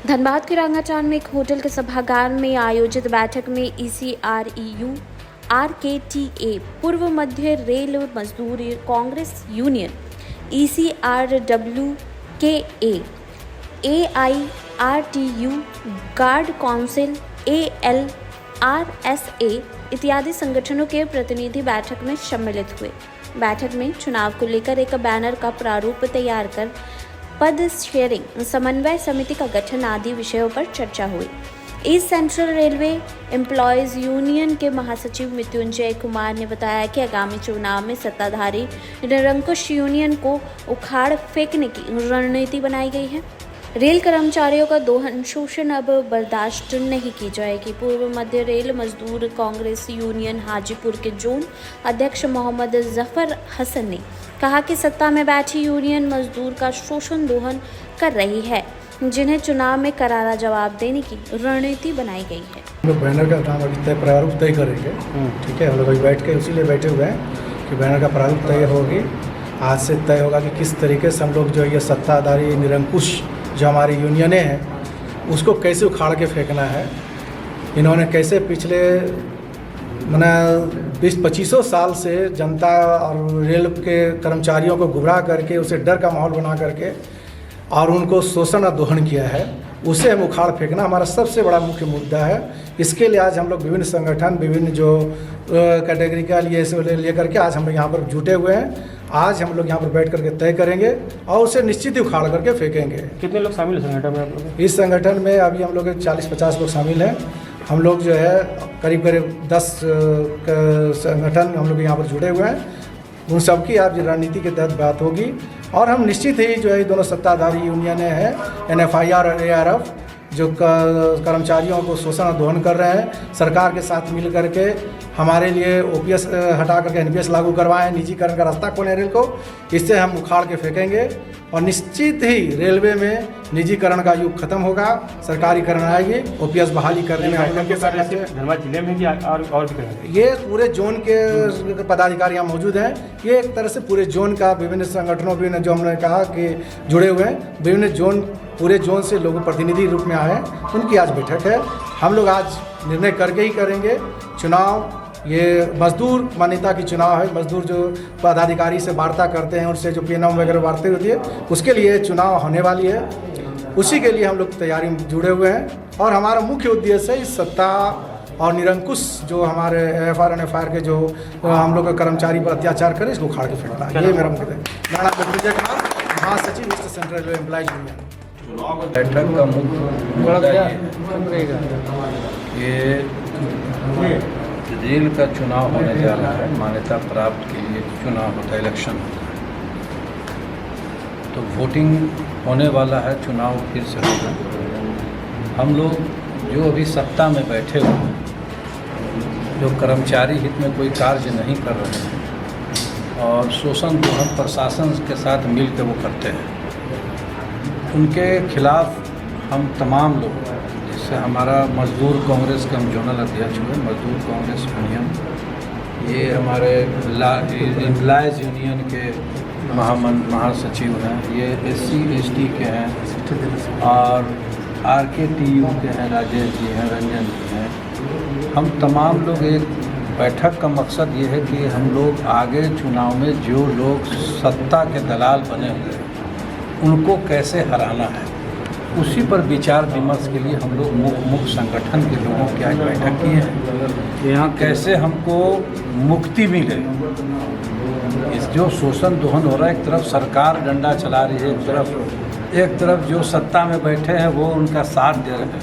धनबाद के रांगाचान में एक होटल के सभागार में आयोजित बैठक में ECREU RKTA पूर्व मध्य रेल मजदूर Congress union ECRWKA AIRTU guard council ALRSA इत्यादि संगठनों के प्रतिनिधि बैठक में सम्मिलित हुए। बैठक में चुनाव को लेकर एक बैनर का प्रारूप तैयार कर पद शेयरिंग समन्वय समिति का गठन आदि विषयों पर चर्चा हुई। East central railway employees union के महासचिव मृत्युंजय कुमार ने बताया कि आगामी चुनाव में सत्ताधारी निरंकुश यूनियन को उखाड़ फेंकने की रणनीति बनाई गई है। रेल कर्मचारियों का दोहन शोषण अब बर्दाश्त नहीं की जाएगी। पूर्व मध्य रेल मजदूर कांग्रेस यूनियन हाजीपुर के जोन अध्यक्ष मोहम्मद जफर हसन ने कहा कि सत्ता में बैठी यूनियन मजदूर का शोषण दोहन कर रही है, जिन्हें चुनाव में करारा जवाब देने की रणनीति बनाई गई है। हम लोग बैनर का नाम अभी प्रारूप तय करेंगे, ठीक है। हम लोग अभी बैठ के इसीलिए बैठे हुए हैं कि बैनर का प्रारूप तय होगी। आज से तय होगा कि किस तरीके से हम लोग जो ये सत्ताधारी निरंकुश जो हमारी यूनियनें हैं उसको कैसे उखाड़ के फेंकना है। इन्होंने कैसे पिछले 20-25 साल से जनता और रेल के कर्मचारियों को गुमराह करके उसे डर का माहौल बना करके और उनको शोषण और दोहन किया है, उसे हम उखाड़ फेंकना हमारा सबसे बड़ा मुख्य मुद्दा है। इसके लिए आज हम लोग विभिन्न संगठन, विभिन्न जो कैटेगरी का लिए लेकर के आज हम लोग यहाँ पर जुटे हुए हैं। आज हम लोग यहाँ पर बैठ करके तय करेंगे और उसे निश्चित ही उखाड़ करके फेंकेंगे। कितने लोग शामिल हैं संगठन में आप लोग? इस संगठन में अभी हम लोग 40-50 लोग शामिल हैं। हम लोग जो है करीब 10 संगठन हम लोग यहाँ पर जुड़े हुए हैं। उन सबकी आज रणनीति के तहत बात होगी और हम निश्चित ही जो है दोनों सत्ताधारी यूनियनें हैं NFIR और ARF जो कर्मचारियों को शोषण और दोहन कर रहे हैं, सरकार के साथ मिल करके हमारे लिए OPS हटा करके NPS लागू करवाएं, निजीकरण का रास्ता खोलें रेल को, इससे हम उखाड़ के फेंकेंगे और निश्चित ही रेलवे में निजीकरण का युग खत्म होगा, सरकारीकरण आएगी। OPS बहाली करने में हम लोग के साथ धनबाद जिले में भी और भी करेंगे। ये पूरे जोन के पदाधिकारी यहाँ मौजूद हैं। ये एक तरह से पूरे जोन का विभिन्न संगठनों भी जो हमने कहा कि जुड़े हुए हैं, विभिन्न जोन पूरे जोन से लोग प्रतिनिधि रूप में आए हैं, उनकी आज बैठक है। हम लोग आज निर्णय करके ही करेंगे। चुनाव ये मजदूर मान्यता की चुनाव है। मजदूर जो पदाधिकारी से वार्ता करते हैं, उनसे जो PNM वगैरह वार्ता होती है, उसके लिए चुनाव होने वाली है। उसी के लिए हम लोग तैयारी में जुड़े हुए हैं और हमारा मुख्य उद्देश्य है इस सत्ता और निरंकुश जो हमारे AFR NFR के जो हम लोग कर्मचारी पर अत्याचार करें, इसको उखाड़ के फेंकना, ये मेरा मुख्य है। मृत्युंजय कुमार, महासचिव east central railway employees union. बैठक का मुख्य मुद्दा ये रेल का चुनाव होने जा रहा है। मान्यता प्राप्त के लिए चुनाव होता है, इलेक्शन होता है, तो वोटिंग होने वाला है, चुनाव फिर से होगा। हम लोग जो अभी सत्ता में बैठे हुए हैं, जो कर्मचारी हित में कोई कार्य नहीं कर रहे हैं और शोषण दोहन प्रशासन के साथ मिल के वो करते हैं, उनके खिलाफ हम तमाम लोग, जैसे हमारा मजदूर कांग्रेस के हम जोनल अध्यक्ष हुए, मजदूर कांग्रेस यूनियन, ये हमारे एम्प्लॉयज़ यूनियन के महासचिव हैं, ये SC ST के हैं और RKTU के हैं, राजेश जी हैं, रंजन जी हैं। हम तमाम लोग एक बैठक का मकसद ये है कि हम लोग आगे चुनाव में जो लोग सत्ता के दलाल बने हुए हैं उनको कैसे हराना है, उसी पर विचार विमर्श के लिए हम लोग मुख्य संगठन के लोगों की आज बैठक की है। यहाँ कैसे हमको मुक्ति मिले, इस जो शोषण दोहन हो रहा है, एक तरफ सरकार डंडा चला रही है, एक तरफ जो सत्ता में बैठे हैं वो उनका साथ दे रहे हैं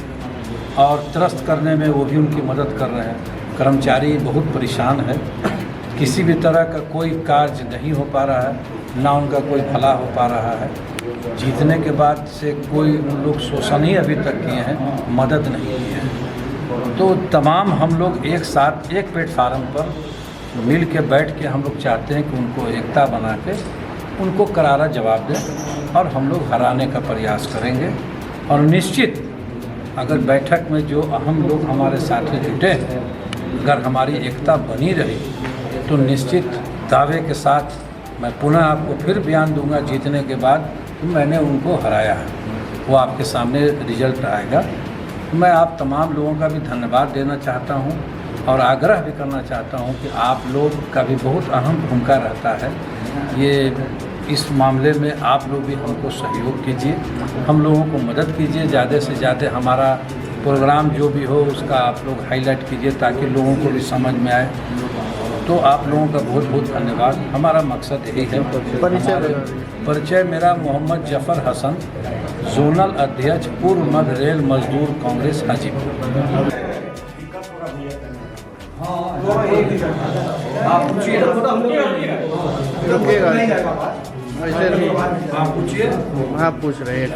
और त्रस्त करने में वो भी उनकी मदद कर रहे हैं। कर्मचारी बहुत परेशान है, किसी भी तरह का कोई कार्य नहीं हो पा रहा है, ना उनका कोई भला हो पा रहा है। जीतने के बाद से कोई उन लोग शोषण ही अभी तक किए हैं, मदद नहीं की है। तो तमाम हम लोग एक साथ एक प्लेटफार्म पर मिल के बैठ के हम लोग चाहते हैं कि उनको एकता बना के उनको करारा जवाब दें और हम लोग हराने का प्रयास करेंगे। और निश्चित अगर बैठक में जो अहम लोग हमारे साथी जुटे हैं, अगर हमारी एकता बनी रही तो निश्चित दावे के साथ मैं पुनः आपको फिर बयान दूंगा जीतने के बाद कि मैंने उनको हराया है। वो आपके सामने रिजल्ट आएगा। मैं आप तमाम लोगों का भी धन्यवाद देना चाहता हूँ और आग्रह भी करना चाहता हूँ कि आप लोग का भी बहुत अहम भूमिका रहता है। ये इस मामले में आप लोग भी हमको सहयोग कीजिए, हम लोगों को मदद कीजिए, ज़्यादा से ज़्यादा हमारा प्रोग्राम जो भी हो उसका आप लोग हाईलाइट कीजिए ताकि लोगों को भी समझ में आए। तो आप लोगों का बहुत बहुत धन्यवाद। हमारा मकसद यही है। परिचय मेरा मोहम्मद जफ़र हसन, जोनल अध्यक्ष पूर्व मध्य रेल मजदूर कांग्रेस हाजीपुर। आप पूछ रहे हैं।